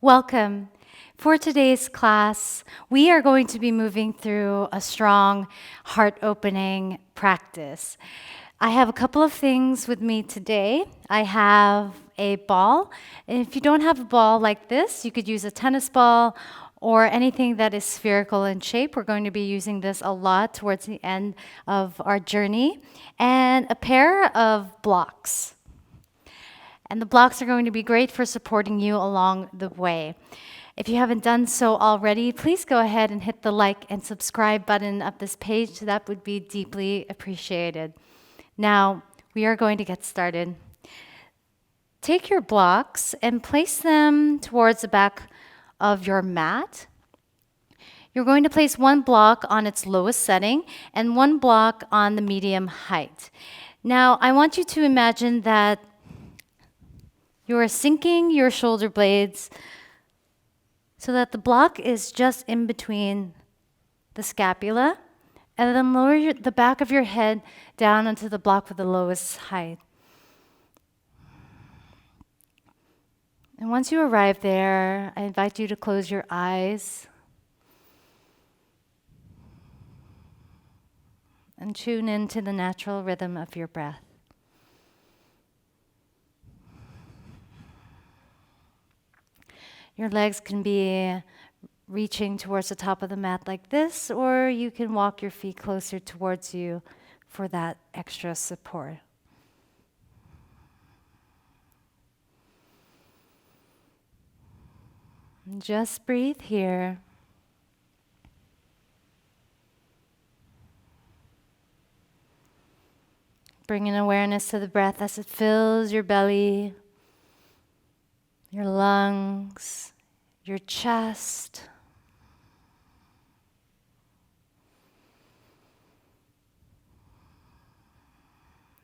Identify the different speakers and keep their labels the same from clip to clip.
Speaker 1: Welcome. For today's class, we are going to be moving through a strong heart-opening practice. I have a couple of things with me today. I have a ball. If you don't have a ball like this, you could use a tennis ball or anything that is spherical in shape. We're going to be using this a lot towards the end of our journey. And a pair of blocks. And the blocks are going to be great for supporting you along the way. If you haven't done so already, please go ahead and hit the like and subscribe button of this page. That would be deeply appreciated. Now, we are going to get started. Take your blocks and place them towards the back of your mat. You're going to place one block on its lowest setting and one block on the medium height. Now, I want you to imagine that you are sinking your shoulder blades so that the block is just in between the scapula, and then lower the back of your head down onto the block with the lowest height. And once you arrive there, I invite you to close your eyes and tune into the natural rhythm of your breath. Your legs can be reaching towards the top of the mat like this, or you can walk your feet closer towards you for that extra support. And just breathe here. Bring an awareness to the breath as it fills your belly, your lungs, your chest.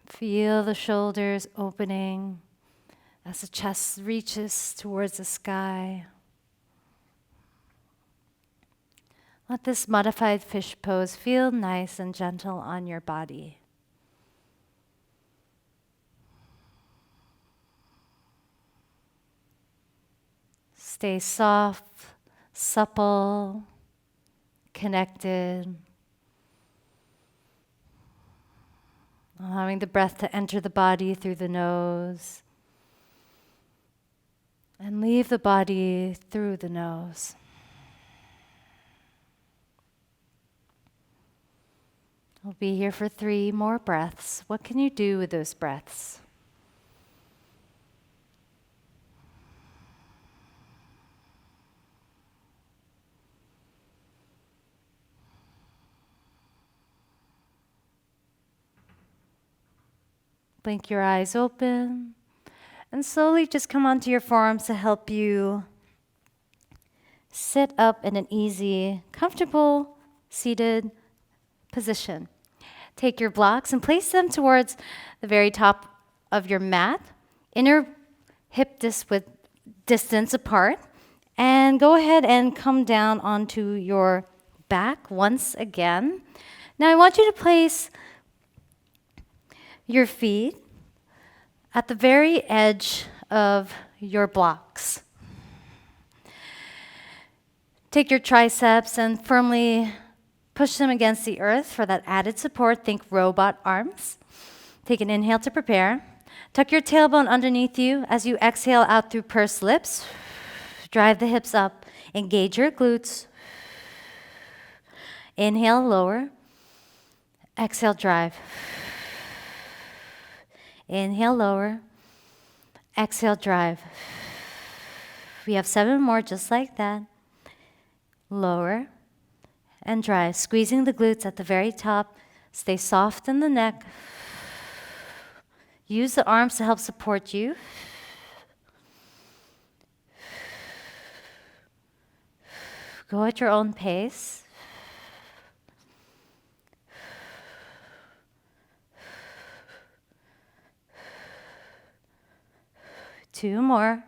Speaker 1: Feel the shoulders opening as the chest reaches towards the sky. Let this modified fish pose feel nice and gentle on your body. Stay soft, supple, connected. Allowing the breath to enter the body through the nose and leave the body through the nose. We'll be here for 3 more breaths. What can you do with those breaths? Blink your eyes open and slowly just come onto your forearms to help you sit up in an easy, comfortable, seated position. Take your blocks and place them towards the very top of your mat, inner hip distance apart, and go ahead and come down onto your back once again. Now I want you to place your feet at the very edge of your blocks. Take your triceps and firmly push them against the earth for that added support. Think robot arms. Take an inhale to prepare. Tuck your tailbone underneath you as you exhale out through pursed lips. Drive the hips up. Engage your glutes. Inhale, lower. Exhale, drive. Inhale, lower. Exhale, drive. We have 7 more just like that. Lower and drive. Squeezing the glutes at the very top. Stay soft in the neck. Use the arms to help support you. Go at your own pace. Two more.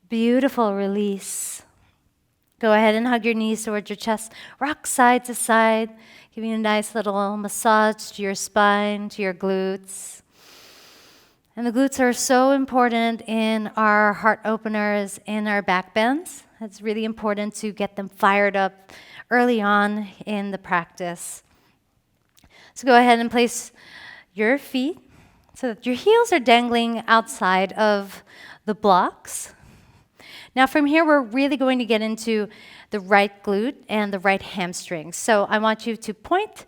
Speaker 1: Beautiful release. Go ahead and hug your knees towards your chest. Rock side to side, giving a nice little massage to your spine, to your glutes. And the glutes are so important in our heart openers, in our back bends. It's really important to get them fired up early on in the practice. So go ahead and place your feet so that your heels are dangling outside of the blocks. Now from here, we're really going to get into the right glute and the right hamstring. So I want you to point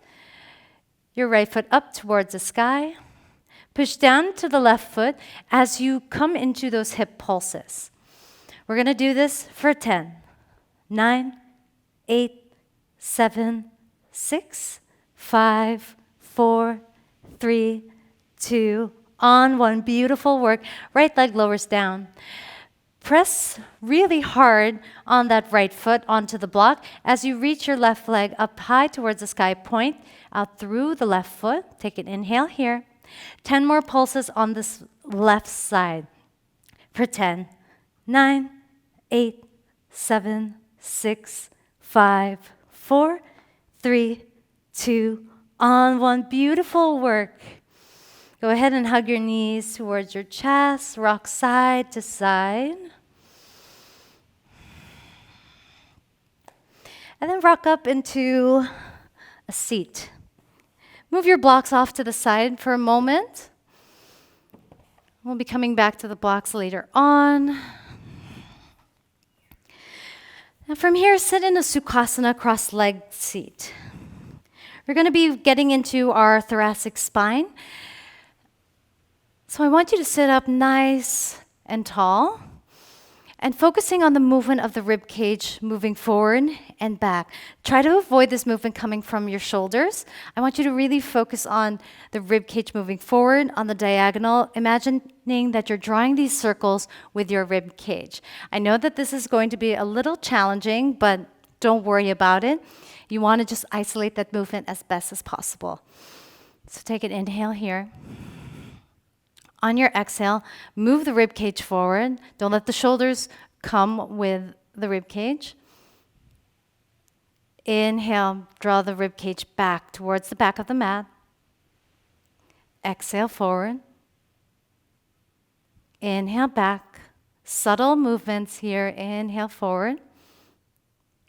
Speaker 1: your right foot up towards the sky. Push down to the left foot as you come into those hip pulses. We're going to do this for 10, 9, 8, 7, 6, 5, 4, 3, 2, on 1. Beautiful work. Right leg lowers down. Press really hard on that right foot onto the block. As you reach your left leg up high towards the sky, point out through the left foot. Take an inhale here. 10 more pulses on this left side. For 10, 9, 8, 7, 6, 5, 4, 3, 2, on 1. Beautiful work. Go ahead and hug your knees towards your chest. Rock side to side. And then rock up into a seat. Move your blocks off to the side for a moment. We'll be coming back to the blocks later on. And from here, sit in a Sukhasana cross-legged seat. We're going to be getting into our thoracic spine. So I want you to sit up nice and tall and focusing on the movement of the rib cage moving forward and back. Try to avoid this movement coming from your shoulders. I want you to really focus on the rib cage moving forward on the diagonal, imagining that you're drawing these circles with your rib cage. I know that this is going to be a little challenging, but don't worry about it. You want to just isolate that movement as best as possible. So take an inhale here. On your exhale, move the rib cage forward. Don't let the shoulders come with the rib cage. Inhale, draw the rib cage back towards the back of the mat. Exhale forward. Inhale back. Subtle movements here. Inhale forward.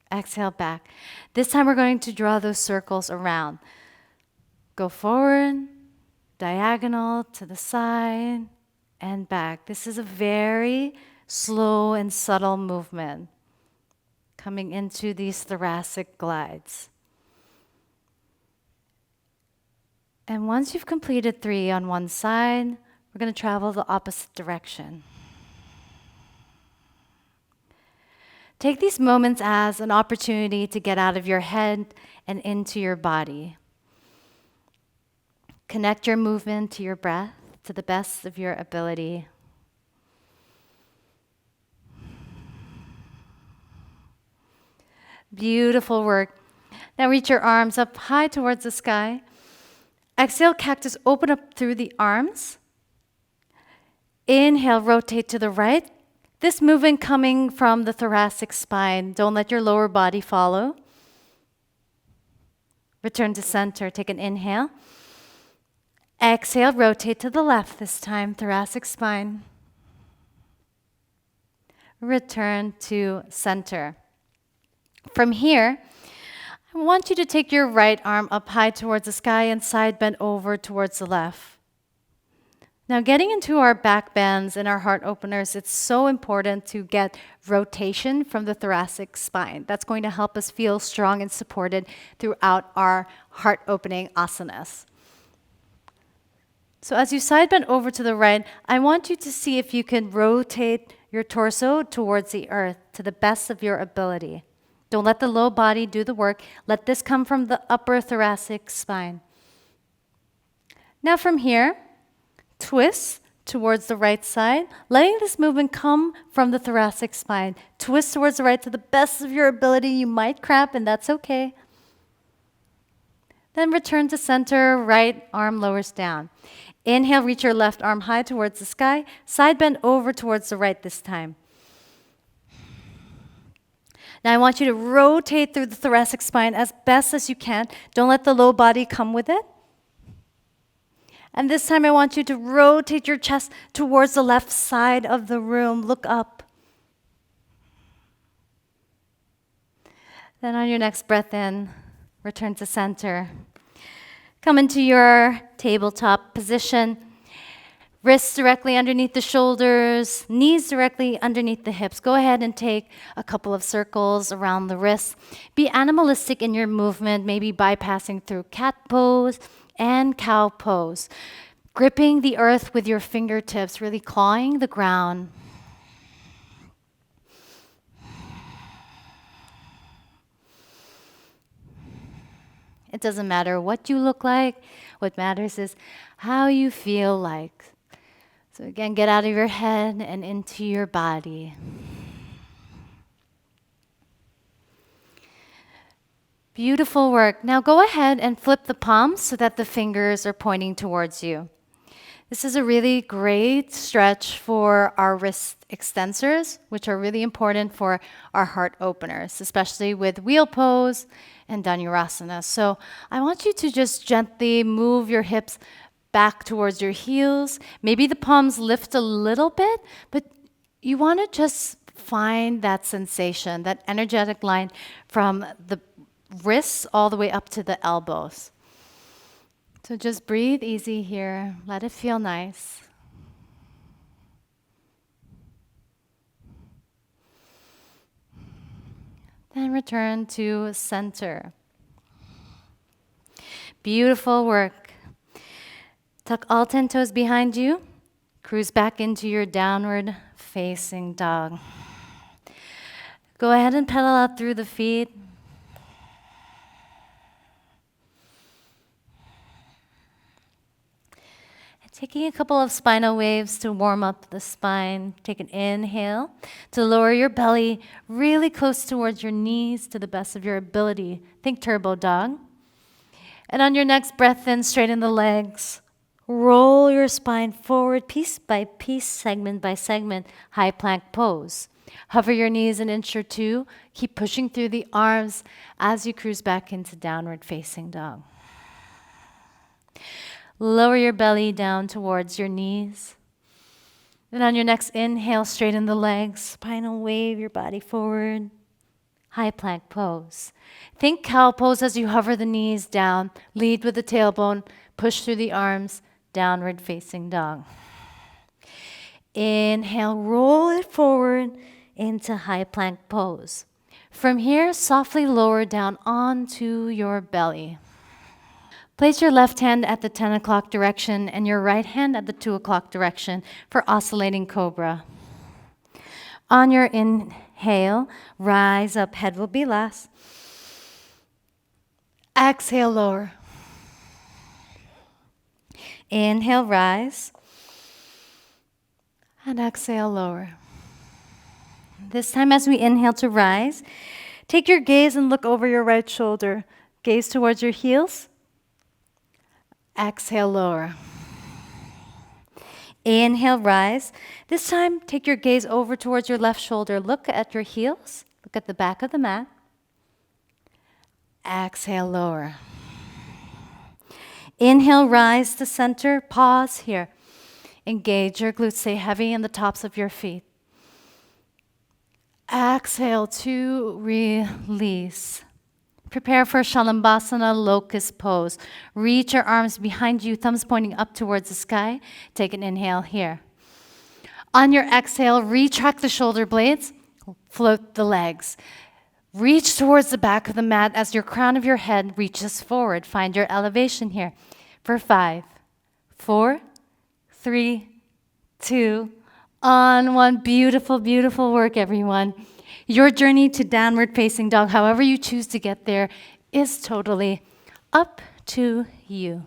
Speaker 1: Exhale back. This time we're going to draw those circles around. Go forward. Diagonal to the side and back. This is a very slow and subtle movement coming into these thoracic glides. And once you've completed 3 on one side, we're going to travel the opposite direction. Take these moments as an opportunity to get out of your head and into your body. Connect your movement to your breath to the best of your ability. Beautiful work. Now reach your arms up high towards the sky. Exhale, cactus, open up through the arms. Inhale, rotate to the right. This movement coming from the thoracic spine. Don't let your lower body follow. Return to center. Take an inhale. Exhale, rotate to the left this time, thoracic spine. Return to center. From here, I want you to take your right arm up high towards the sky and side bend over towards the left. Now getting into our back bends and our heart openers, it's so important to get rotation from the thoracic spine. That's going to help us feel strong and supported throughout our heart opening asanas. So as you side bend over to the right, I want you to see if you can rotate your torso towards the earth to the best of your ability. Don't let the low body do the work. Let this come from the upper thoracic spine. Now from here, twist towards the right side, letting this movement come from the thoracic spine. Twist towards the right to the best of your ability. You might cramp, and that's okay. Then return to center, right arm lowers down. Inhale, reach your left arm high towards the sky. Side bend over towards the right this time. Now I want you to rotate through the thoracic spine as best as you can. Don't let the low body come with it. And this time I want you to rotate your chest towards the left side of the room. Look up. Then on your next breath in, return to center. Come into your tabletop position. Wrists directly underneath the shoulders, knees directly underneath the hips. Go ahead and take a couple of circles around the wrists. Be animalistic in your movement, maybe bypassing through cat pose and cow pose. Gripping the earth with your fingertips, really clawing the ground. It doesn't matter what you look like. What matters is how you feel like. So again, get out of your head and into your body. Beautiful work. Now go ahead and flip the palms so that the fingers are pointing towards you. This is a really great stretch for our wrist extensors, which are really important for our heart openers, especially with wheel pose and Dhanurasana. So I want you to just gently move your hips back towards your heels. Maybe the palms lift a little bit, but you want to just find that sensation, that energetic line from the wrists all the way up to the elbows. So just breathe easy here. Let it feel nice. Then return to center. Beautiful work. Tuck all 10 toes behind you. Cruise back into your downward facing dog. Go ahead and pedal out through the feet. Taking a couple of spinal waves to warm up the spine. Take an inhale to lower your belly really close towards your knees to the best of your ability. Think turbo dog. And on your next breath in, straighten the legs. Roll your spine forward piece by piece, segment by segment, high plank pose. Hover your knees an inch or two. Keep pushing through the arms as you cruise back into downward facing dog. Lower your belly down towards your knees. Then on your next inhale, straighten the legs, spinal wave your body forward. High plank pose. Think cow pose as you hover the knees down. Lead with the tailbone, push through the arms, downward facing dog. Inhale, roll it forward into high plank pose. From here, softly lower down onto your belly. Place your left hand at the 10 o'clock direction and your right hand at the 2 o'clock direction for oscillating cobra. On your inhale, rise up, head will be last. Exhale, lower. Inhale, rise. And exhale, lower. This time as we inhale to rise, take your gaze and look over your right shoulder. Gaze towards your heels. Exhale, lower. Inhale, rise. This time, take your gaze over towards your left shoulder. Look at your heels. Look at the back of the mat. Exhale, lower. Inhale, rise to center. Pause here. Engage your glutes. Stay heavy in the tops of your feet. Exhale to release. Prepare for Shalambhasana Locust pose. Reach your arms behind you, thumbs pointing up towards the sky. Take an inhale here. On your exhale, retract the shoulder blades, float the legs. Reach towards the back of the mat as your crown of your head reaches forward. Find your elevation here for 5, 4, 3, 2, on 1. Beautiful, beautiful work, everyone. Your journey to downward facing dog, however you choose to get there, is totally up to you.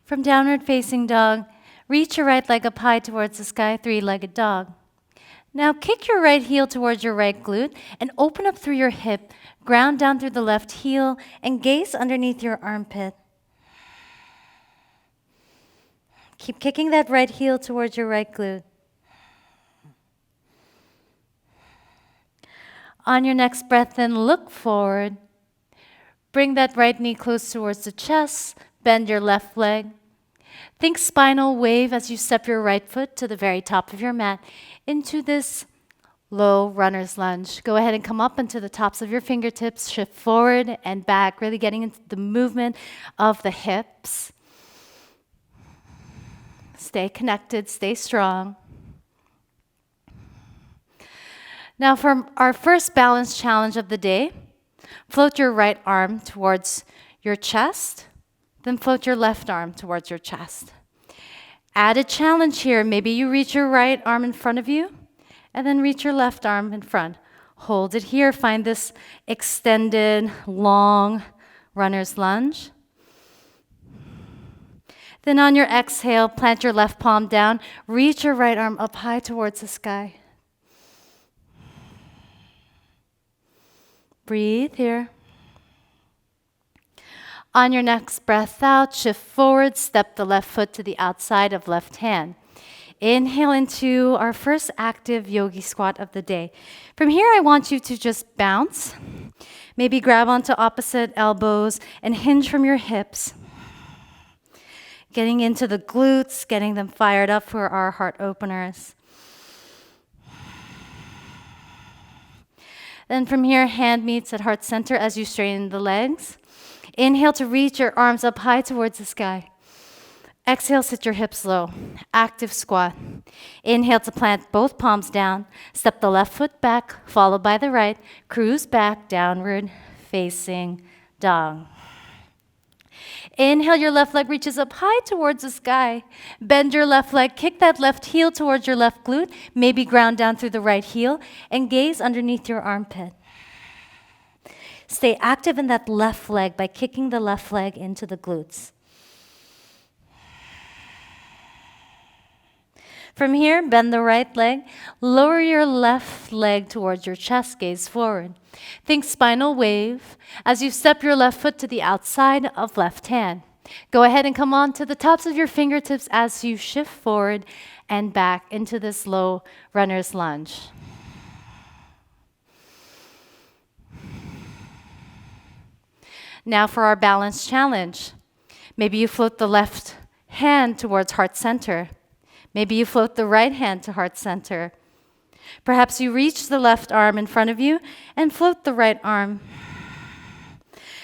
Speaker 1: From downward facing dog, reach your right leg up high towards the sky, three-legged dog. Now kick your right heel towards your right glute and open up through your hip, ground down through the left heel, and gaze underneath your armpit. Keep kicking that right heel towards your right glute. On your next breath in, look forward. Bring that right knee close towards the chest. Bend your left leg. Think spinal wave as you step your right foot to the very top of your mat into this low runner's lunge. Go ahead and come up into the tops of your fingertips. Shift forward and back, really getting into the movement of the hips. Stay connected, stay strong. Now for our first balance challenge of the day, float your right arm towards your chest, then float your left arm towards your chest. Add a challenge here. Maybe you reach your right arm in front of you, and then reach your left arm in front. Hold it here. Find this extended, long runner's lunge. Then on your exhale, plant your left palm down. Reach your right arm up high towards the sky. Breathe here. On your next breath out, shift forward, step the left foot to the outside of left hand. Inhale into our first active yogi squat of the day. From here, I want you to just bounce. Maybe grab onto opposite elbows and hinge from your hips. Getting into the glutes, getting them fired up for our heart openers. Then from here, hand meets at heart center as you straighten the legs. Inhale to reach your arms up high towards the sky. Exhale, sit your hips low. Active squat. Inhale to plant both palms down. Step the left foot back, followed by the right. Cruise back, downward facing dog. Inhale, your left leg reaches up high towards the sky. Bend your left leg, kick that left heel towards your left glute. Maybe ground down through the right heel and gaze underneath your armpit. Stay active in that left leg by kicking the left leg into the glutes. From here, bend the right leg. Lower your left leg towards your chest, gaze forward. Think spinal wave as you step your left foot to the outside of left hand. Go ahead and come on to the tops of your fingertips as you shift forward and back into this low runner's lunge. Now for our balance challenge. Maybe you float the left hand towards heart center. Maybe you float the right hand to heart center. Perhaps you reach the left arm in front of you and float the right arm.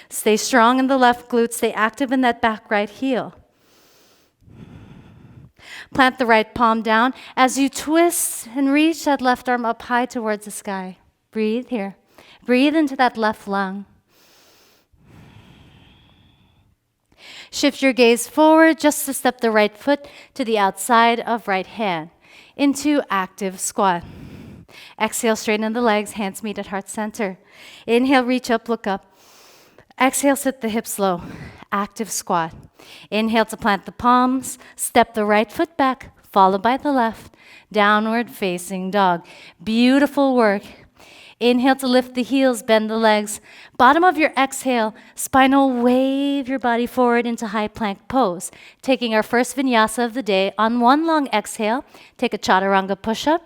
Speaker 1: Stay strong in the left glute. Stay active in that back right heel. Plant the right palm down as you twist and reach that left arm up high towards the sky. Breathe here. Breathe into that left lung. Shift your gaze forward just to step the right foot to the outside of right hand into active squat. Exhale, straighten the legs, hands meet at heart center. Inhale, reach up, look up. Exhale, sit the hips low. Active squat. Inhale to plant the palms, step the right foot back, followed by the left. Downward facing dog. Beautiful work. Inhale to lift the heels, bend the legs. Bottom of your exhale, spinal wave your body forward into high plank pose. Taking our first vinyasa of the day, on one long exhale, take a chaturanga push-up.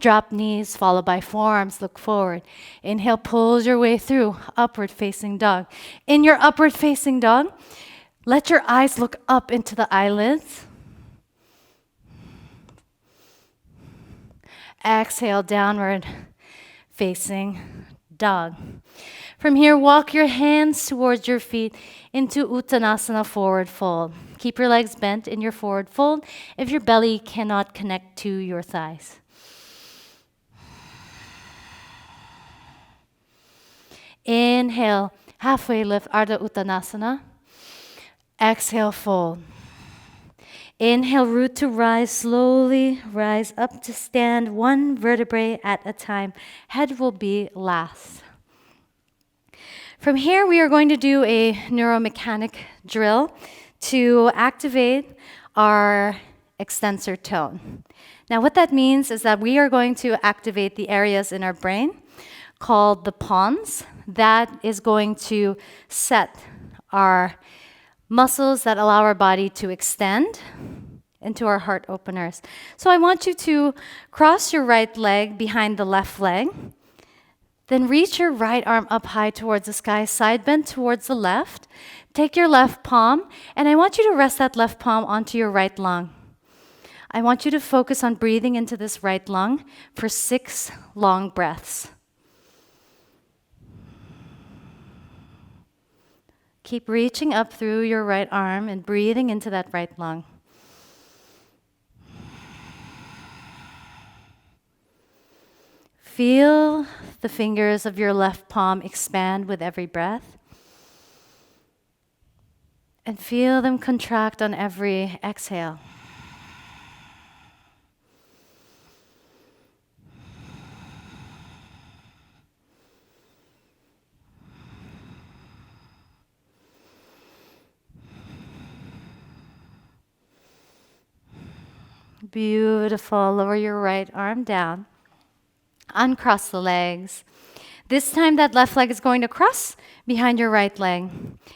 Speaker 1: Drop knees, followed by forearms, look forward. Inhale, pulls your way through, upward facing dog. In your upward facing dog, let your eyes look up into the eyelids. Exhale, downward facing dog. From here, walk your hands towards your feet into Uttanasana, forward fold. Keep your legs bent in your forward fold if your belly cannot connect to your thighs. Inhale, halfway lift, Ardha Uttanasana. Exhale, fold. Inhale, root to rise, slowly rise up to stand, one vertebrae at a time. Head will be last. From here, we are going to do a neuromechanic drill to activate our extensor tone. Now, what that means is that we are going to activate the areas in our brain called the pons. That is going to set our muscles that allow our body to extend into our heart openers. So I want you to cross your right leg behind the left leg. Then reach your right arm up high towards the sky, side bend towards the left. Take your left palm, and I want you to rest that left palm onto your right lung. I want you to focus on breathing into this right lung for 6 long breaths. Keep reaching up through your right arm and breathing into that right lung. Feel the fingers of your left palm expand with every breath. And feel them contract on every exhale. Beautiful. Lower your right arm down. Uncross the legs. This time that left leg is going to cross behind your right leg.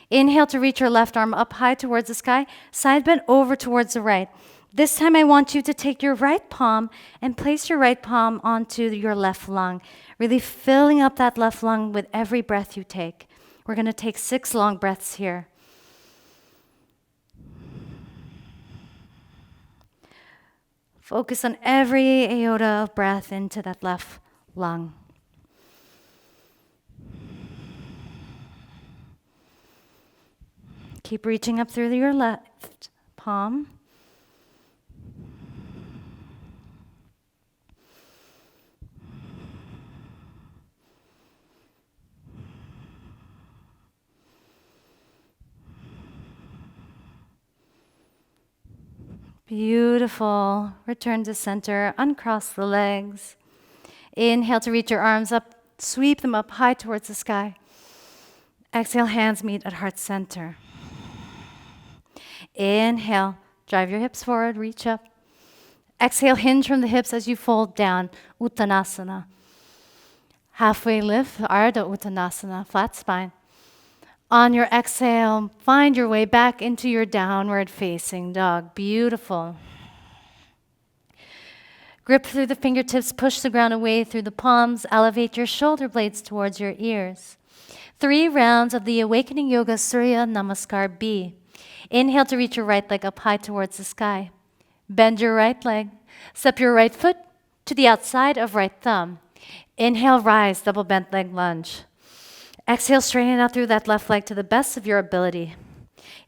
Speaker 1: Inhale to reach your left arm up high towards the sky. Side bend over towards the right. This time I want you to take your right palm and place your right palm onto your left lung, really filling up that left lung with every breath you take. We're going to take 6 long breaths here. Focus on every iota of breath into that left lung. Keep reaching up through your left palm. Beautiful. Return to center. Uncross the legs. Inhale to reach your arms up. Sweep them up high towards the sky. Exhale, hands meet at heart center. Inhale, drive your hips forward, reach up. Exhale, hinge from the hips as you fold down, Uttanasana. Halfway lift, Ardha Uttanasana, flat spine. On your exhale, find your way back into your downward facing dog. Beautiful. Grip through the fingertips, push the ground away through the palms, elevate your shoulder blades towards your ears. 3 rounds of the Awakening Yoga Surya Namaskar B. Inhale to reach your right leg up high towards the sky. Bend your right leg. Step your right foot to the outside of right thumb. Inhale, rise, double bent leg lunge. Exhale, straighten out through that left leg to the best of your ability.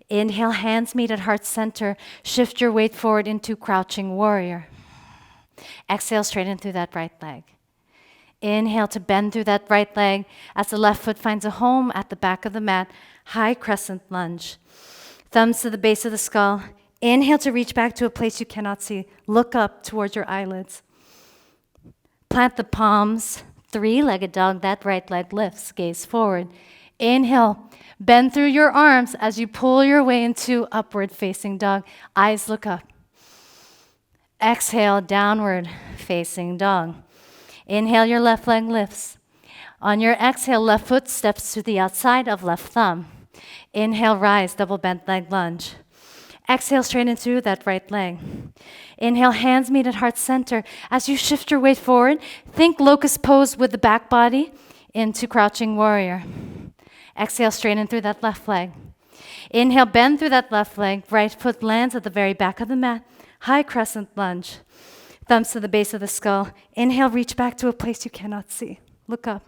Speaker 1: Inhale, hands meet at heart center. Shift your weight forward into crouching warrior. Exhale, straighten through that right leg. Inhale to bend through that right leg as the left foot finds a home at the back of the mat. High crescent lunge. Thumbs to the base of the skull. Inhale to reach back to a place you cannot see. Look up towards your eyelids. Plant the palms. 3-legged dog. That right leg lifts. Gaze forward. Inhale. Bend through your arms as you pull your way into upward facing dog. Eyes look up. Exhale, downward facing dog. Inhale, your left leg lifts. On your exhale, left foot steps to the outside of left thumb. Inhale, rise, double bent leg lunge. Exhale, straighten through that right leg. Inhale, hands meet at heart center. As you shift your weight forward, think locust pose with the back body into crouching warrior. Exhale, straighten through that left leg. Inhale, bend through that left leg. Right foot lands at the very back of the mat. High crescent lunge. Thumbs to the base of the skull. Inhale, reach back to a place you cannot see. Look up.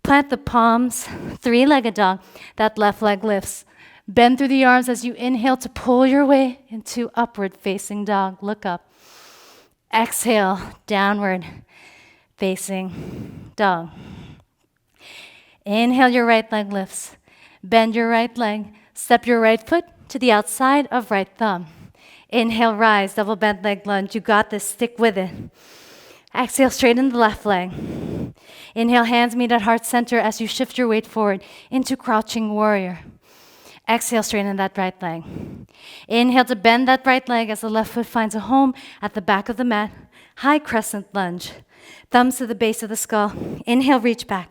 Speaker 1: Plant the palms, 3-legged dog. That left leg lifts. Bend through the arms as you inhale to pull your way into upward facing dog. Look up. Exhale, downward facing dog. Inhale, your right leg lifts. Bend your right leg. Step your right foot to the outside of right thumb. Inhale, rise, double bent leg lunge. You got this, stick with it. Exhale, straighten the left leg. Inhale, hands meet at heart center as you shift your weight forward into crouching warrior. Exhale, straighten that right leg. Inhale to bend that right leg as the left foot finds a home at the back of the mat. High crescent lunge. Thumbs to the base of the skull. Inhale, reach back.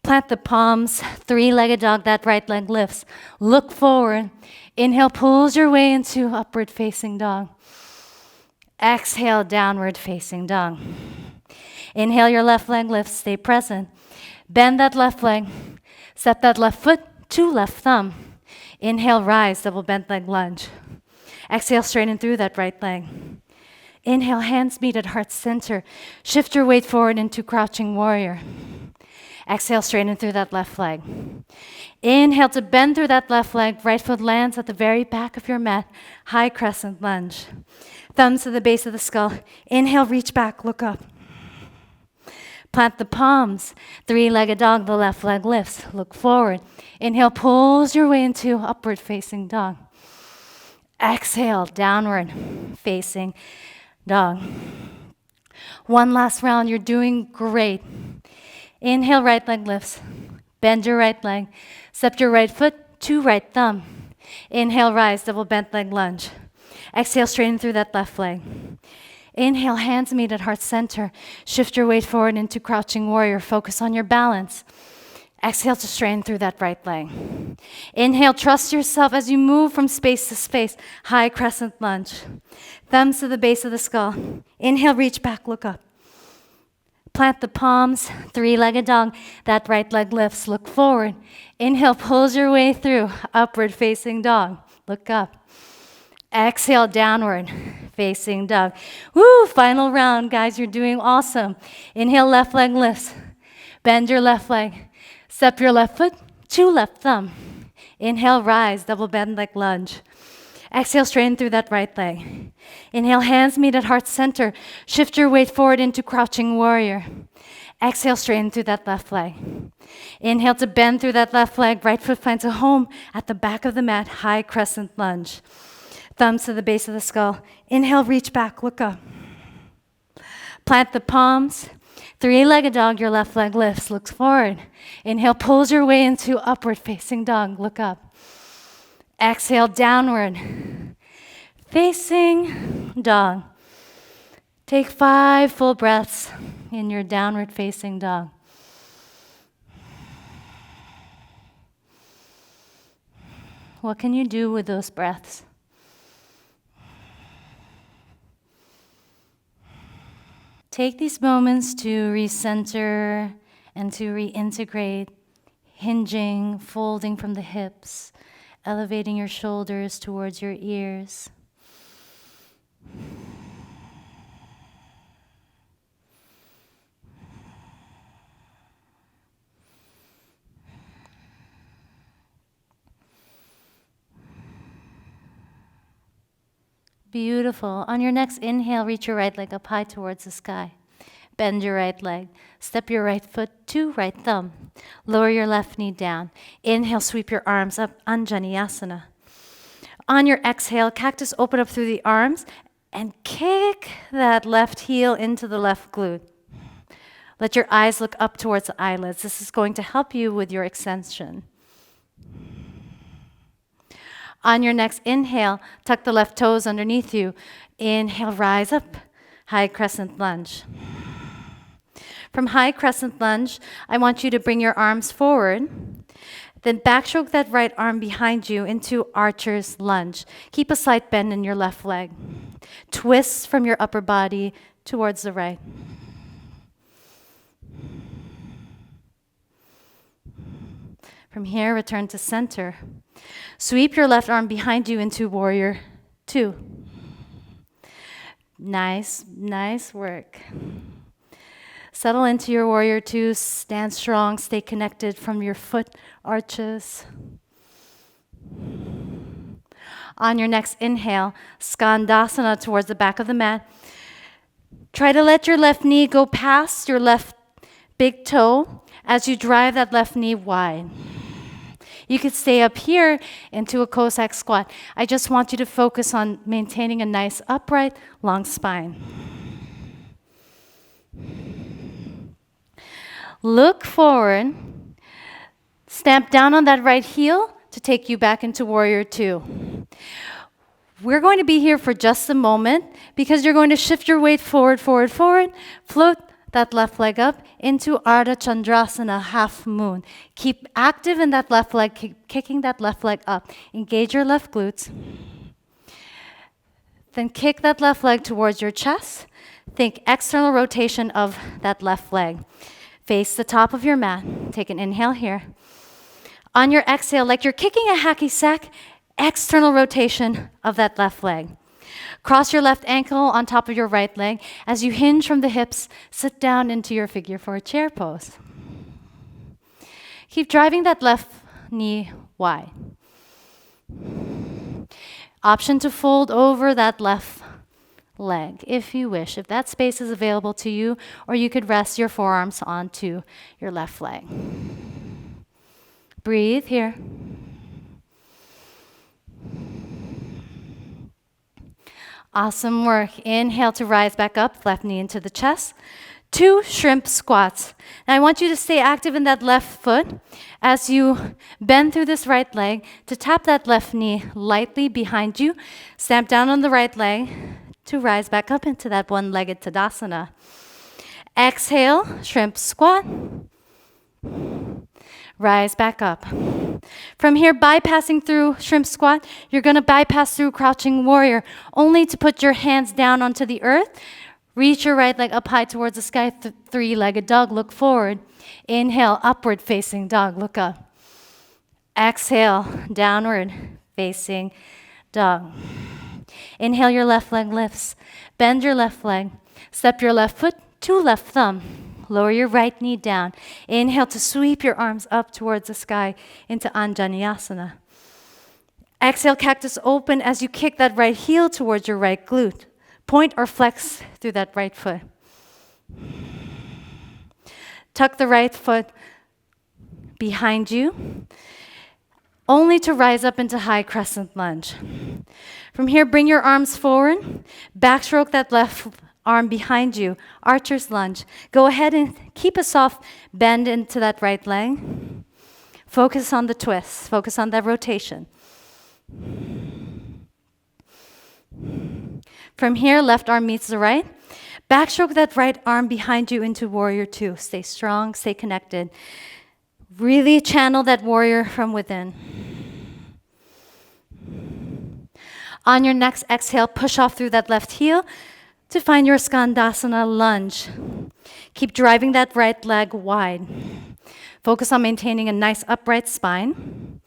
Speaker 1: Plant the palms, 3-legged dog. That right leg lifts. Look forward. Inhale, pulls your way into upward facing dog. Exhale, downward facing dog. Inhale, your left leg lifts, stay present. Bend that left leg, step that left foot to left thumb. Inhale, rise, double bent leg lunge. Exhale, straighten through that right leg. Inhale, hands meet at heart center. Shift your weight forward into crouching warrior. Exhale, straighten through that left leg. Inhale to bend through that left leg. Right foot lands at the very back of your mat. High crescent lunge. Thumbs to the base of the skull. Inhale, reach back, look up. Plant the palms. Three-legged dog, the left leg lifts. Look forward. Inhale, pulls your way into upward facing dog. Exhale, downward facing dog. One last round, you're doing great. Inhale, right leg lifts. Bend your right leg. Step your right foot to right thumb. Inhale, rise, double bent leg lunge. Exhale, straighten through that left leg. Inhale, hands meet at heart center. Shift your weight forward into crouching warrior. Focus on your balance. Exhale to straighten through that right leg. Inhale, trust yourself as you move from space to space. High crescent lunge. Thumbs to the base of the skull. Inhale, reach back, look up. Plant the palms, three-legged dog. That right leg lifts, look forward. Inhale, pulls your way through, upward facing dog. Look up. Exhale, downward facing dog. Woo, final round, guys, you're doing awesome. Inhale, left leg lifts. Bend your left leg. Step your left foot to left thumb. Inhale, rise, double bend leg lunge. Exhale, straighten through that right leg. Inhale, hands meet at heart center. Shift your weight forward into crouching warrior. Exhale, straighten through that left leg. Inhale to bend through that left leg. Right foot finds a home at the back of the mat. High crescent lunge. Thumbs to the base of the skull. Inhale, reach back, look up. Plant the palms. Three-legged dog, your left leg lifts, looks forward. Inhale, pulls your way into upward facing dog, look up. Exhale, downward facing dog. Take 5 full breaths in your downward facing dog. What can you do with those breaths? Take these moments to recenter and to reintegrate, hinging, folding from the hips, elevating your shoulders towards your ears. Beautiful. On your next inhale, reach your right leg up high towards the sky. Bend your right leg. Step your right foot to right thumb. Lower your left knee down. Inhale, sweep your arms up, Anjaneyasana. On your exhale, cactus, open up through the arms and kick that left heel into the left glute. Let your eyes look up towards the eyelids. This is going to help you with your extension. On your next inhale, tuck the left toes underneath you. Inhale, rise up, high crescent lunge. From high crescent lunge, I want you to bring your arms forward. Then backstroke that right arm behind you into archer's lunge. Keep a slight bend in your left leg. Twist from your upper body towards the right. From here, return to center. Sweep your left arm behind you into warrior 2. Nice work. Settle into your warrior 2. Stand strong, stay connected from your foot arches. On your next inhale, Skandasana towards the back of the mat. Try to let your left knee go past your left big toe as you drive that left knee wide. You could stay up here into a Cossack squat. I just want you to focus on maintaining a nice upright, long spine. Look forward. Stamp down on that right heel to take you back into warrior 2. We're going to be here for just a moment because you're going to shift your weight forward, float that left leg up into Ardha Chandrasana, half moon. Keep active in that left leg, keep kicking that left leg up. Engage your left glutes. Then kick that left leg towards your chest. Think external rotation of that left leg. Face the top of your mat. Take an inhale here. On your exhale, like you're kicking a hacky sack, external rotation of that left leg. Cross your left ankle on top of your right leg. As you hinge from the hips, sit down into your figure four chair pose. Keep driving that left knee wide. Option to fold over that left leg if you wish, if that space is available to you, or you could rest your forearms onto your left leg. Breathe here. Awesome work. Inhale to rise back up, left knee into the chest. 2 shrimp squats. Now I want you to stay active in that left foot as you bend through this right leg to tap that left knee lightly behind you. Stamp down on the right leg to rise back up into that one-legged Tadasana. Exhale, shrimp squat. Rise back up. From here, bypassing through shrimp squat, you're going to bypass through crouching warrior, only to put your hands down onto the earth. Reach your right leg up high towards the sky, three-legged dog, look forward. Inhale, upward facing dog, look up. Exhale, downward facing dog. Inhale, your left leg lifts. Bend your left leg. Step your left foot to left thumb. Lower your right knee down. Inhale to sweep your arms up towards the sky into Anjaneyasana. Exhale, cactus open as you kick that right heel towards your right glute. Point or flex through that right foot. Tuck the right foot behind you, only to rise up into high crescent lunge. From here, bring your arms forward, backstroke that left arm behind you, archer's lunge. Go ahead and keep a soft bend into that right leg. Focus on the twist, focus on that rotation. From here, left arm meets the right. Backstroke that right arm behind you into warrior two. Stay strong, stay connected. Really channel that warrior from within. On your next exhale, push off through that left heel to find your Skandasana lunge. Keep driving that right leg wide. Focus on maintaining a nice upright spine.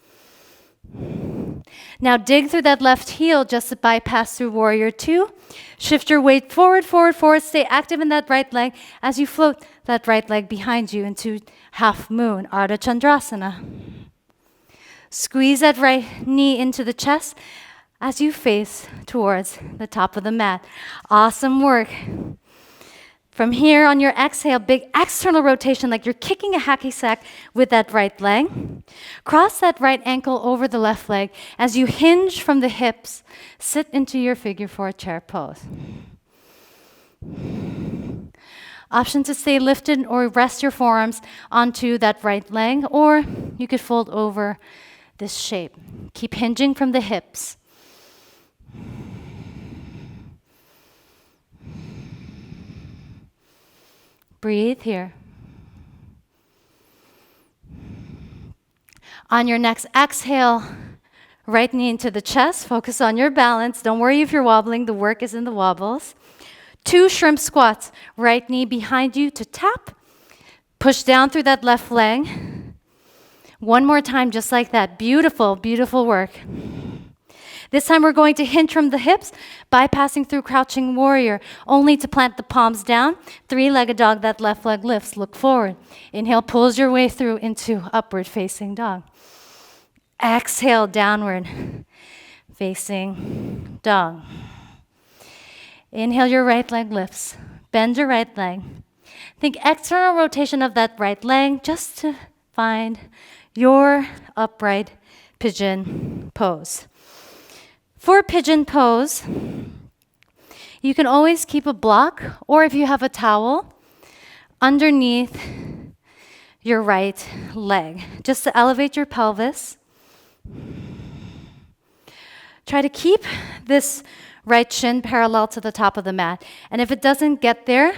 Speaker 1: Now dig through that left heel just to bypass through warrior two. Shift your weight forward, forward, forward. Stay active in that right leg as you float that right leg behind you into half moon, Ardha Chandrasana. Squeeze that right knee into the chest as you face towards the top of the mat. Awesome work. From here, on your exhale, big external rotation like you're kicking a hacky sack with that right leg. Cross that right ankle over the left leg. As you hinge from the hips, sit into your figure four chair pose. Option to stay lifted or rest your forearms onto that right leg, or you could fold over this shape. Keep hinging from the hips. Breathe here. On your next exhale, right knee into the chest. Focus on your balance. Don't worry if you're wobbling. The work is in the wobbles. 2 shrimp squats. Right knee behind you to tap. Push down through that left leg. One more time, just like that. Beautiful, beautiful work. This time we're going to hinge from the hips, bypassing through crouching warrior, only to plant the palms down. 3-legged dog, that left leg lifts. Look forward. Inhale, pulls your way through into upward facing dog. Exhale, downward facing dog. Inhale, your right leg lifts. Bend your right leg. Think external rotation of that right leg just to find your upright pigeon pose. For pigeon pose, you can always keep a block, or if you have a towel, underneath your right leg, just to elevate your pelvis. Try to keep this right shin parallel to the top of the mat. And if it doesn't get there,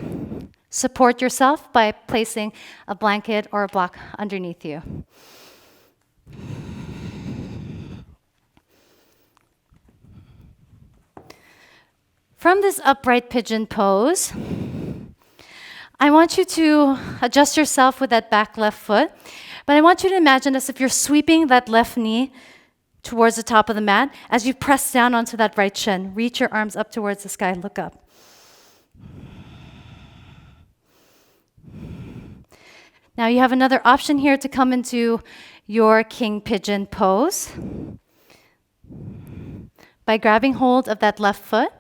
Speaker 1: support yourself by placing a blanket or a block underneath you. From this upright pigeon pose, I want you to adjust yourself with that back left foot, but I want you to imagine as if you're sweeping that left knee towards the top of the mat as you press down onto that right shin. Reach your arms up towards the sky, look up. Now you have another option here to come into your king pigeon pose by grabbing hold of that left foot.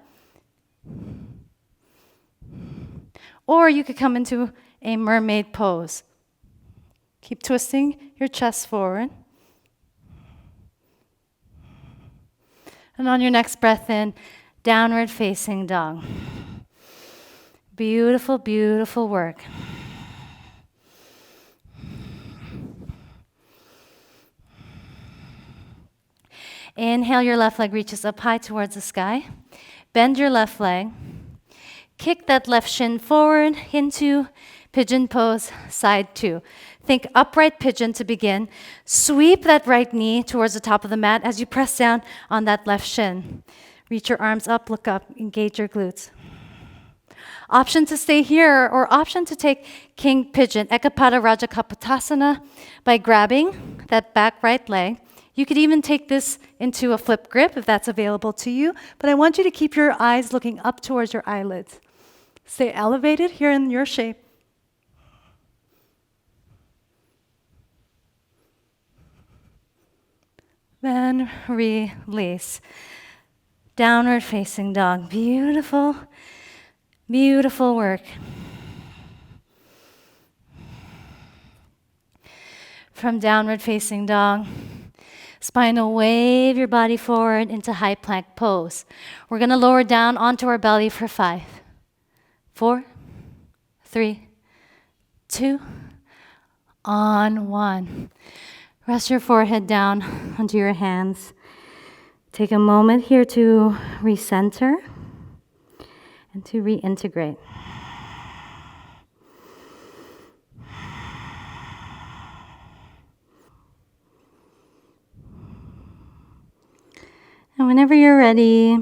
Speaker 1: Or you could come into a mermaid pose. Keep twisting your chest forward. And on your next breath in, downward facing dog. Beautiful, beautiful work. Inhale, your left leg reaches up high towards the sky. Bend your left leg. Kick that left shin forward into pigeon pose, side 2. Think upright pigeon to begin. Sweep that right knee towards the top of the mat as you press down on that left shin. Reach your arms up, look up, engage your glutes. Option to stay here or option to take king pigeon, Ekapada Raja Kapotasana, by grabbing that back right leg. You could even take this into a flip grip if that's available to you, but I want you to keep your eyes looking up towards your eyelids. Stay elevated here in your shape. Then release. Downward facing dog. Beautiful, beautiful work. From downward facing dog, spinal wave your body forward into high plank pose. We're going to lower down onto our belly for 5, 4, 3, 2, on 1. Rest your forehead down onto your hands. Take a moment here to recenter and to reintegrate. And whenever you're ready,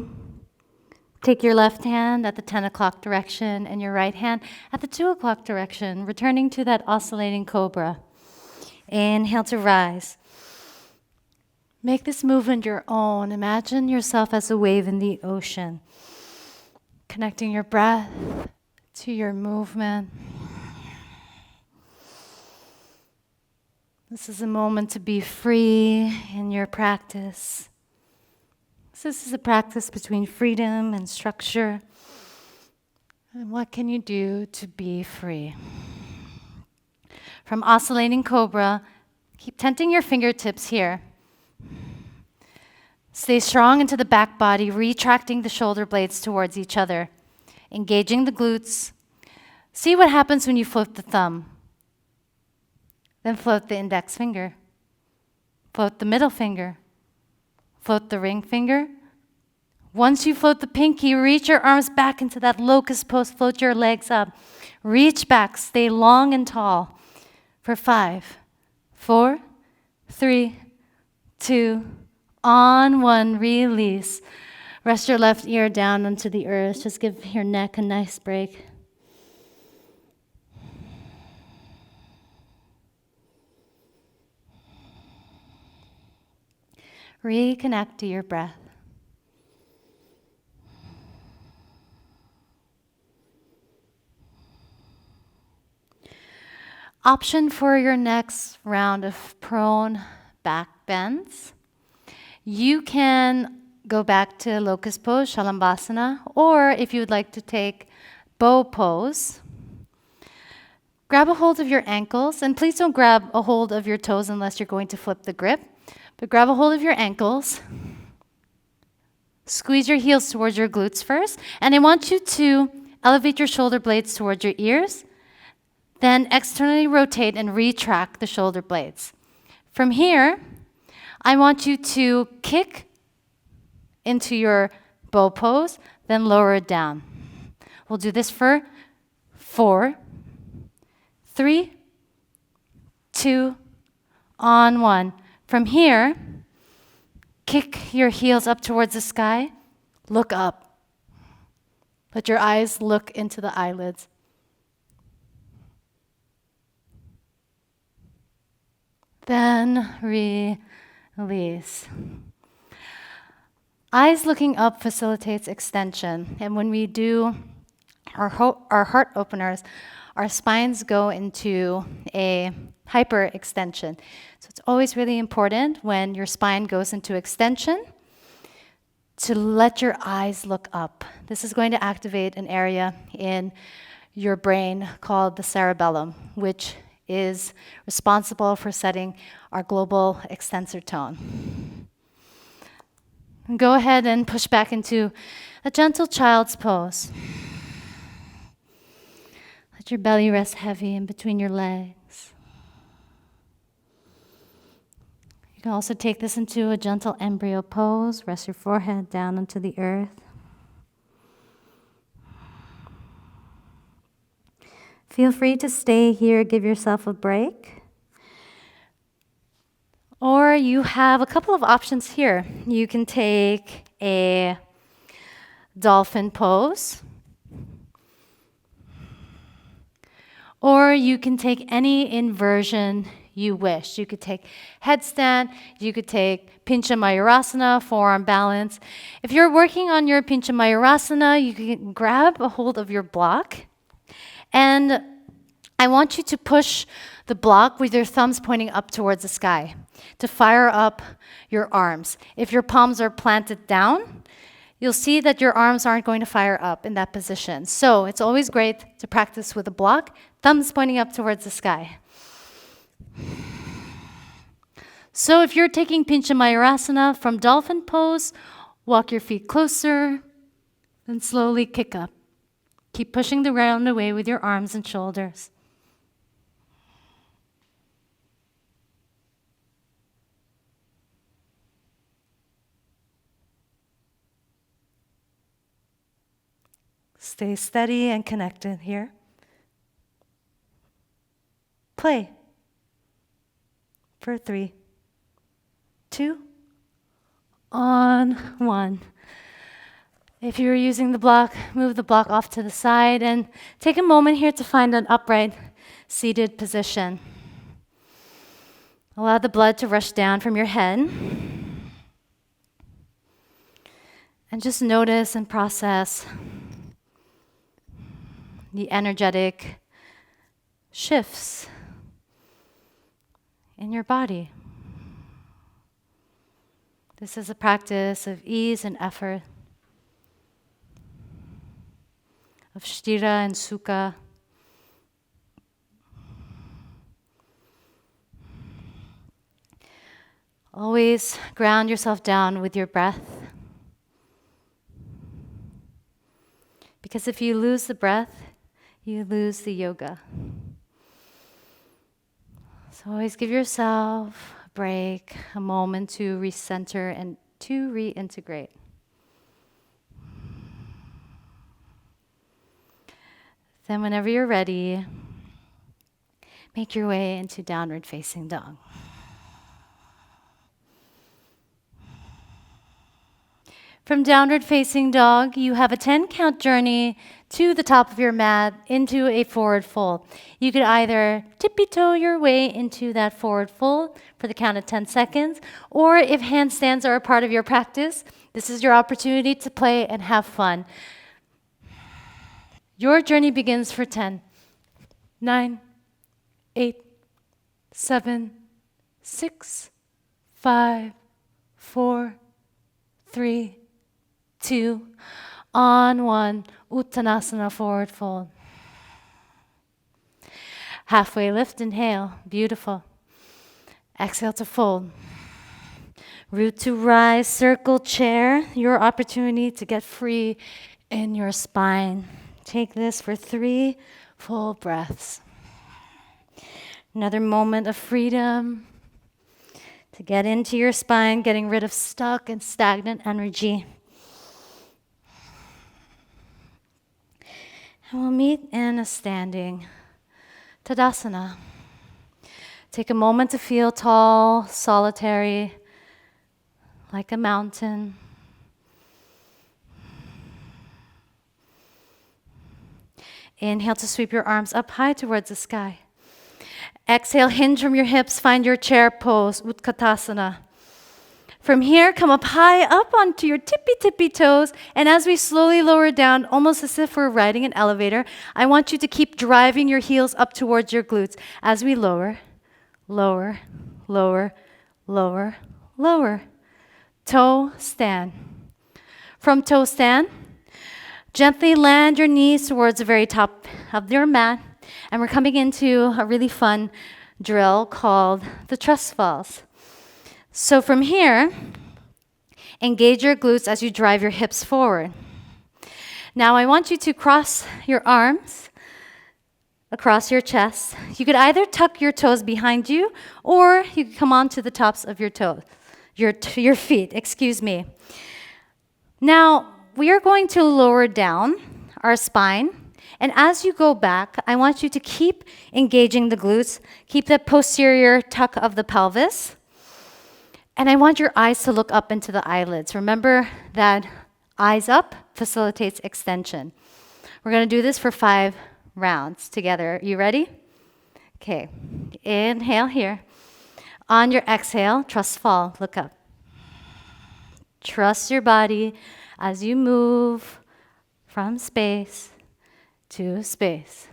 Speaker 1: take your left hand at the 10 o'clock direction and your right hand at the 2 o'clock direction, returning to that oscillating cobra. Inhale to rise. Make this movement your own. Imagine yourself as a wave in the ocean, connecting your breath to your movement. This is a moment to be free in your practice. This is a practice between freedom and structure. And what can you do to be free? From oscillating cobra, keep tenting your fingertips here. Stay strong into the back body, retracting the shoulder blades towards each other, engaging the glutes. See what happens when you float the thumb. Then float the index finger. Float the middle finger. Float the ring finger. Once you float the pinky, reach your arms back into that locust pose. Float your legs up. Reach back. Stay long and tall. For 5, 4, 3, 2, on 1, release. Rest your left ear down onto the earth. Just give your neck a nice break. Reconnect to your breath. Option for your next round of prone back bends. You can go back to locust pose, shalambhasana, or if you would like to take bow pose, grab a hold of your ankles, and please don't grab a hold of your toes unless you're going to flip the grip, but grab a hold of your ankles, squeeze your heels towards your glutes first, and I want you to elevate your shoulder blades towards your ears. Then externally rotate and retract the shoulder blades. From here, I want you to kick into your bow pose, then lower it down. We'll do this for 4, 3, 2, on 1. From here, kick your heels up towards the sky, look up. Let your eyes look into the eyelids. Then release. Eyes looking up facilitates extension. And when we do our heart openers, our spines go into a hyperextension. So it's always really important when your spine goes into extension to let your eyes look up. This is going to activate an area in your brain called the cerebellum, which is responsible for setting our global extensor tone. And go ahead and push back into a gentle child's pose. Let your belly rest heavy in between your legs. You can also take this into a gentle embryo pose. Rest your forehead down onto the earth. Feel free to stay here, give yourself a break. Or you have a couple of options here. You can take a dolphin pose. Or you can take any inversion you wish. You could take headstand, you could take Pincha Mayurasana, forearm balance. If you're working on your Pincha Mayurasana, you can grab a hold of your block. And I want you to push the block with your thumbs pointing up towards the sky to fire up your arms. If your palms are planted down, you'll see that your arms aren't going to fire up in that position. So it's always great to practice with a block, thumbs pointing up towards the sky. So if you're taking Pincha Mayurasana from dolphin pose, walk your feet closer, then slowly kick up. Keep pushing the ground away with your arms and shoulders. Stay steady and connected here. Play. For 3, 2, on 1. If you're using the block, move the block off to the side and take a moment here to find an upright seated position. Allow the blood to rush down from your head. And just notice and process the energetic shifts in your body. This is a practice of ease and effort, of Sthira and Sukha. Always ground yourself down with your breath. Because if you lose the breath, you lose the yoga. So always give yourself a break, a moment to recenter and to reintegrate. Then whenever you're ready, make your way into downward facing dog. From downward facing dog, you have a 10-count journey to the top of your mat into a forward fold. You could either tippy-toe your way into that forward fold for the count of 10 seconds, or if handstands are a part of your practice, this is your opportunity to play and have fun. Your journey begins for 10, 9, 8, 7, 6, 5, 4, 3, 2, on 1, Uttanasana, forward fold. Halfway lift, inhale, beautiful. Exhale to fold. Root to rise, circle chair, your opportunity to get free in your spine. Take this for 3 full breaths. Another moment of freedom to get into your spine, getting rid of stuck and stagnant energy. And we'll meet in a standing Tadasana. Take a moment to feel tall, solitary, like a mountain. Inhale to sweep your arms up high towards the sky. Exhale, hinge from your hips, find your chair pose, Utkatasana. From here, come up high, up onto your tippy toes, and as we slowly lower down, almost as if we're riding an elevator, I want you to keep driving your heels up towards your glutes as we lower, lower, lower, lower, lower. Toe stand. From toe stand, gently land your knees towards the very top of your mat, and we're coming into a really fun drill called the trust falls. So from here, engage your glutes as you drive your hips forward. Now I want you to cross your arms across your chest. You could either tuck your toes behind you, or you could come onto the tops of your toes, your feet, excuse me. Now, we are going to lower down our spine, and as you go back, I want you to keep engaging the glutes, keep the posterior tuck of the pelvis, and I want your eyes to look up into the eyelids. Remember that eyes up facilitates extension. We're going to do this for 5 rounds together. Are you ready? Okay. Inhale here. On your exhale, trust fall, look up. Trust your body as you move from space to space.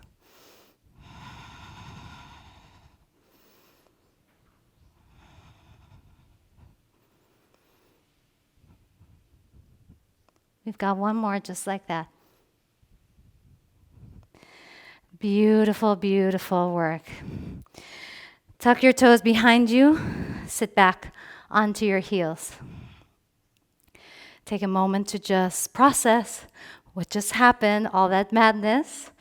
Speaker 1: We've got one more just like that. Beautiful, beautiful work. Tuck your toes behind you. Sit back onto your heels. Take a moment to just process what just happened, all that madness.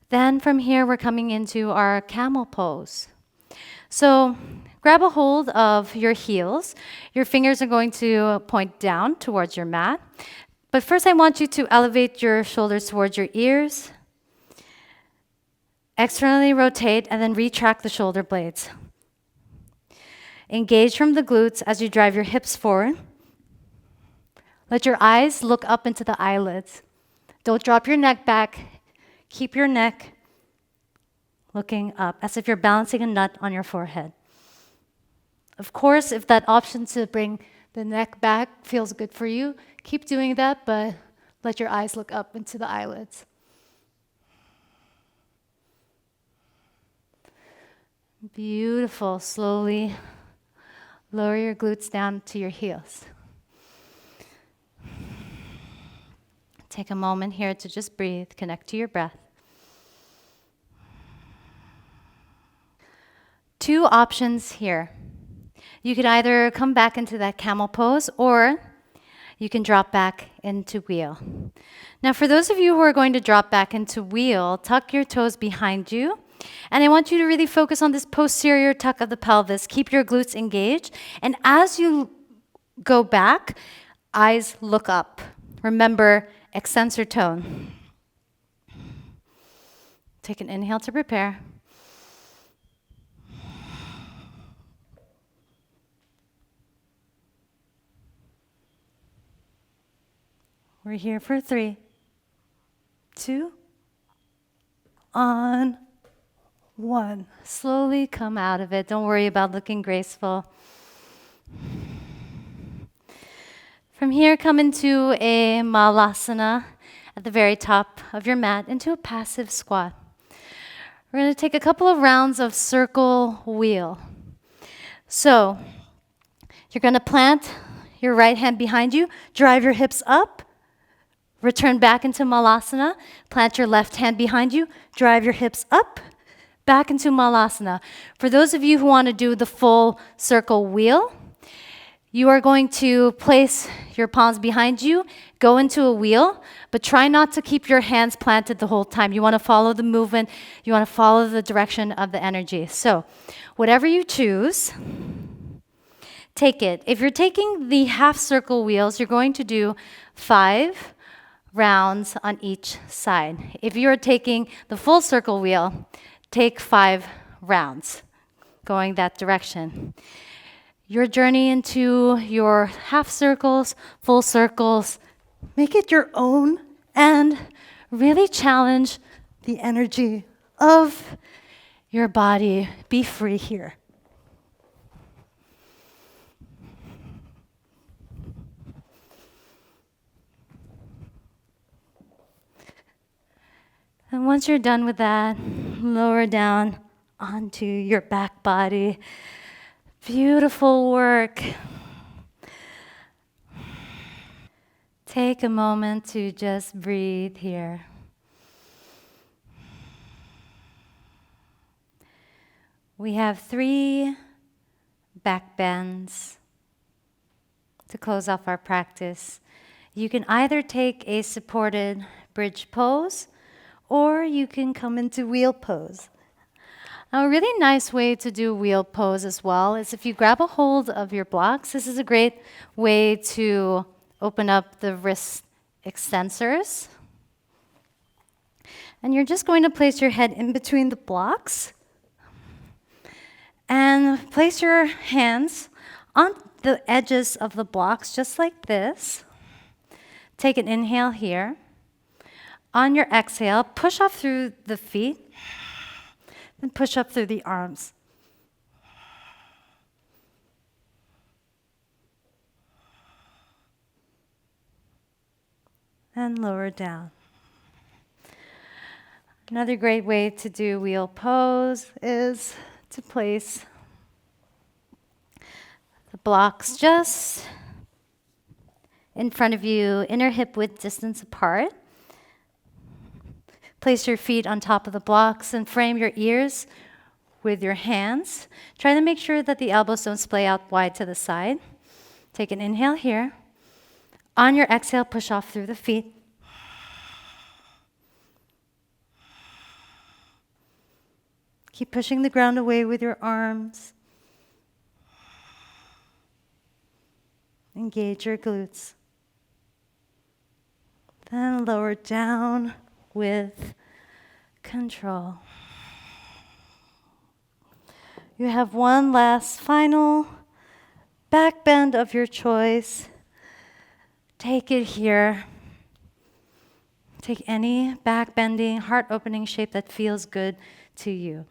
Speaker 1: Then from here, we're coming into our camel pose. So grab a hold of your heels. Your fingers are going to point down towards your mat. But first, I want you to elevate your shoulders towards your ears. Externally rotate and then retract the shoulder blades. Engage from the glutes as you drive your hips forward. Let your eyes look up into the eyelids. Don't drop your neck back. Keep your neck looking up as if you're balancing a nut on your forehead. Of course, if that option to bring the neck back feels good for you, keep doing that, but let your eyes look up into the eyelids. Beautiful. Slowly lower your glutes down to your heels. Take a moment here to just breathe, connect to your breath. 2 options here. You could either come back into that camel pose, or you can drop back into wheel. Now, for those of you who are going to drop back into wheel, tuck your toes behind you. And I want you to really focus on this posterior tuck of the pelvis. Keep your glutes engaged. And as you go back, eyes look up. Remember, extensor tone. Take an inhale to prepare. We're here for 3, 2, on 1. Slowly come out of it. Don't worry about looking graceful. From here, come into a malasana at the very top of your mat, into a passive squat. We're going to take a couple of rounds of circle wheel. So, you're going to plant your right hand behind you, drive your hips up, return back into malasana, plant your left hand behind you, drive your hips up, back into malasana. For those of you who want to do the full circle wheel, you are going to place your palms behind you, go into a wheel, but try not to keep your hands planted the whole time. You want to follow the movement. You want to follow the direction of the energy. So whatever you choose, take it. If you're taking the half circle wheels, you're going to do 5 rounds on each side. If you're taking the full circle wheel, take 5 rounds going that direction. Your journey into your half circles, full circles, Make it your own and really challenge the energy of your body. Be free here. And once you're done with that, lower down onto your back body. Beautiful work. Take a moment to just breathe here. We have 3 back bends to close off our practice. You can either take a supported bridge pose, or you can come into wheel pose. Now, a really nice way to do wheel pose as well is if you grab a hold of your blocks. This is a great way to open up the wrist extensors. And you're just going to place your head in between the blocks and place your hands on the edges of the blocks just like this. Take an inhale here. On your exhale, push off through the feet, then push up through the arms. And lower down. Another great way to do wheel pose is to place the blocks just in front of you, inner hip width distance apart. Place your feet on top of the blocks and frame your ears with your hands. Try to make sure that the elbows don't splay out wide to the side. Take an inhale here. On your exhale, push off through the feet. Keep pushing the ground away with your arms. Engage your glutes. Then lower down with control. You have one last final back bend of your choice. Take it here. Take any back bending, heart opening shape that feels good to you.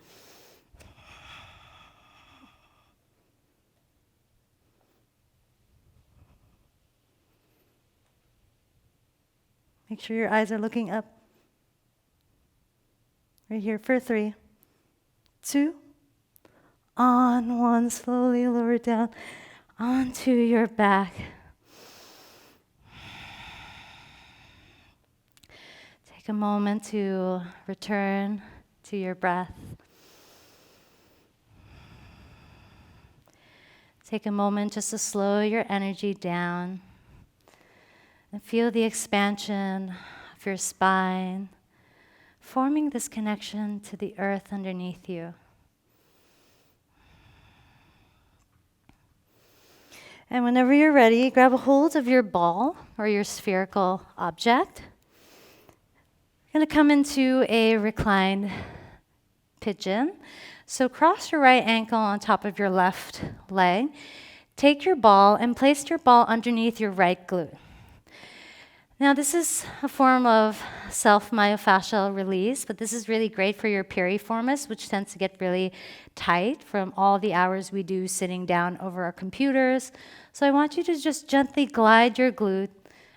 Speaker 1: Make sure your eyes are looking up. Right here for 3, 2, on 1, slowly lower down onto your back. Take a moment to return to your breath. Take a moment just to slow your energy down and feel the expansion of your spine, forming this connection to the earth underneath you. And whenever you're ready, grab a hold of your ball or your spherical object. You're going to come into a reclined pigeon. So cross your right ankle on top of your left leg. Take your ball and place your ball underneath your right glute. Now, this is a form of self-myofascial release, but this is really great for your piriformis, which tends to get really tight from all the hours we do sitting down over our computers. So I want you to just gently glide your glute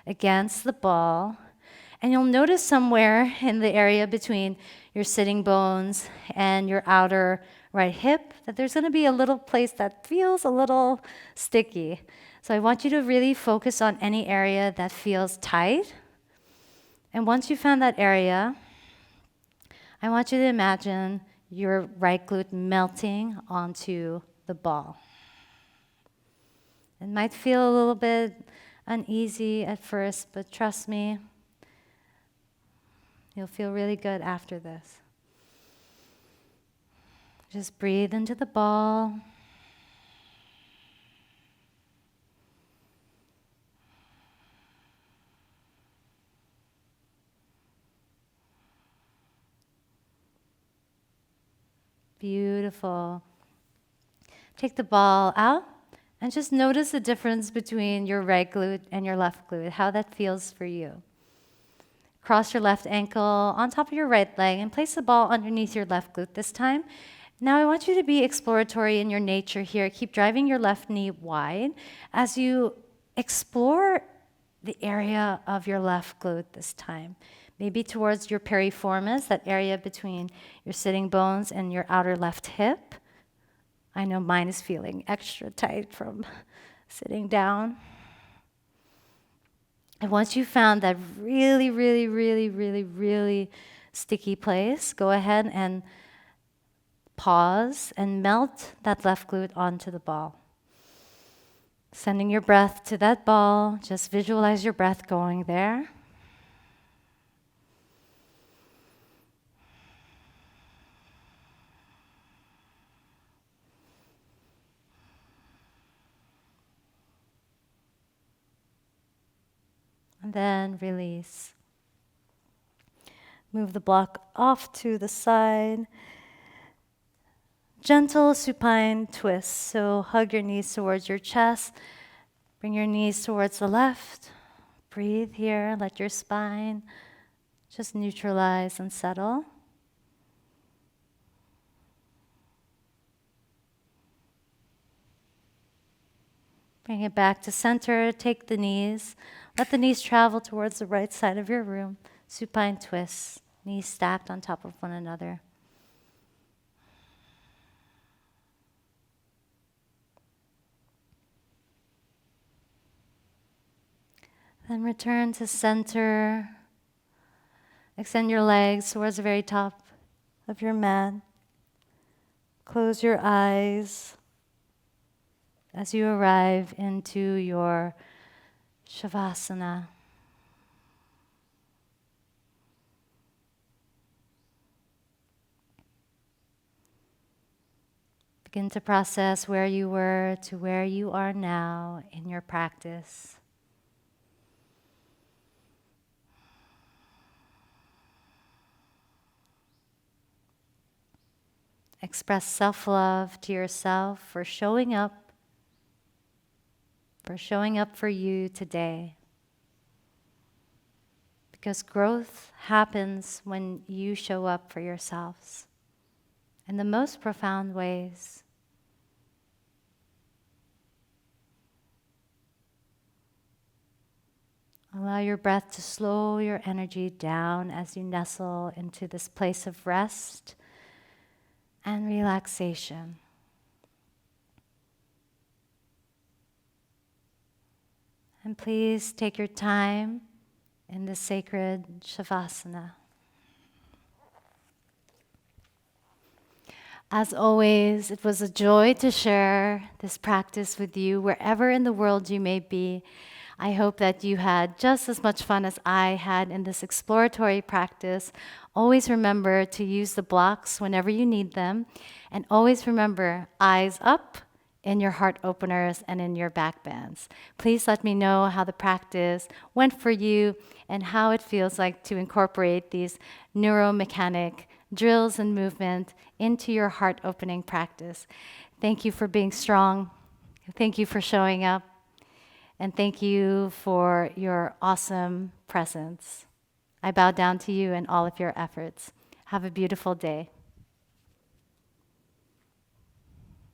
Speaker 1: against the ball, and you'll notice somewhere in the area between your sitting bones and your outer right hip that there's going to be a little place that feels a little sticky. So I want you to really focus on any area that feels tight. And once you found that area, I want you to imagine your right glute melting onto the ball. It might feel a little bit uneasy at first, but trust me, you'll feel really good after this. Just breathe into the ball. Beautiful. Take the ball out And just notice the difference between your right glute and your left glute, how that feels for you. Cross your left ankle on top of your right leg and place the ball underneath your left glute this time. Now I want you to be exploratory in your nature here. Keep driving your left knee wide as you explore the area of your left glute this time. Maybe towards your piriformis, that area between your sitting bones and your outer left hip. I know mine is feeling extra tight from sitting down. And once you found that really, really, really, really, really sticky place, go ahead and pause and melt that left glute onto the ball. Sending your breath to that ball, just visualize your breath going there. And then release. Move the block off to the side. Gentle supine twist. So hug your knees towards your chest. Bring your knees towards the left. Breathe here. Let your spine just neutralize and settle. Bring it back to center. Take the knees. Let the knees travel towards the right side of your room. Supine twist. Knees stacked on top of one another. Then return to center. Extend your legs towards the very top of your mat. Close your eyes as you arrive into your Savasana. Begin to process where you were to where you are now in your practice. Express self-love to yourself for showing up for you today. Because growth happens when you show up for yourselves in the most profound ways. Allow your breath to slow your energy down as you nestle into this place of rest and relaxation. And please take your time in the sacred Savasana. As always, it was a joy to share this practice with you wherever in the world you may be. I hope that you had just as much fun as I had in this exploratory practice. Always remember to use the blocks whenever you need them. And always remember, eyes up in your heart openers and in your backbends. Please let me know how the practice went for you and how it feels like to incorporate these neuromechanic drills and movement into your heart opening practice. Thank you for being strong. Thank you for showing up. And thank you for your awesome presence. I bow down to you and all of your efforts. Have a beautiful day.